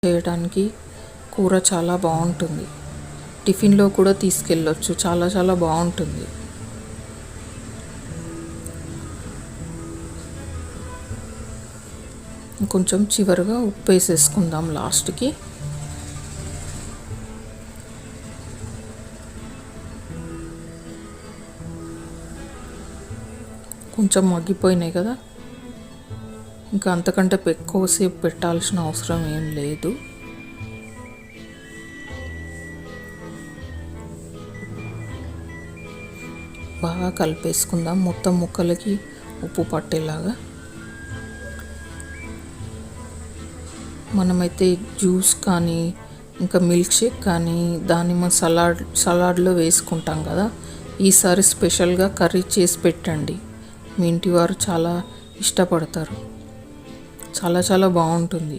చేయడానికి కూర చాలా బాగుంటుంది. టిఫిన్లో కూడా తీసుకెళ్ళొచ్చు. చాలా చాలా బాగుంటుంది. కొంచెం చివరిగా ఉప్పు వేసేసుకుందాం లాస్ట్కి. కొంచెం మగ్గిపోయినాయి కదా, ఇంకా అంతకంటే ఎక్కువసేపు పెట్టాల్సిన అవసరం ఏం లేదు. బాగా కలిపేసుకుందాం మొత్తం ముక్కలకి ఉప్పు పట్టేలాగా. మనమైతే జ్యూస్ కానీ ఇంకా మిల్క్ షేక్ కానీ దానిమ్మ సలాడ్లో వేసుకుంటాం కదా, ఈసారి స్పెషల్గా కర్రీ చేసి పెట్టండి. మీ ఇంటి వారు చాలా ఇష్టపడతారు. చాలా చాలా బాగుంటుంది.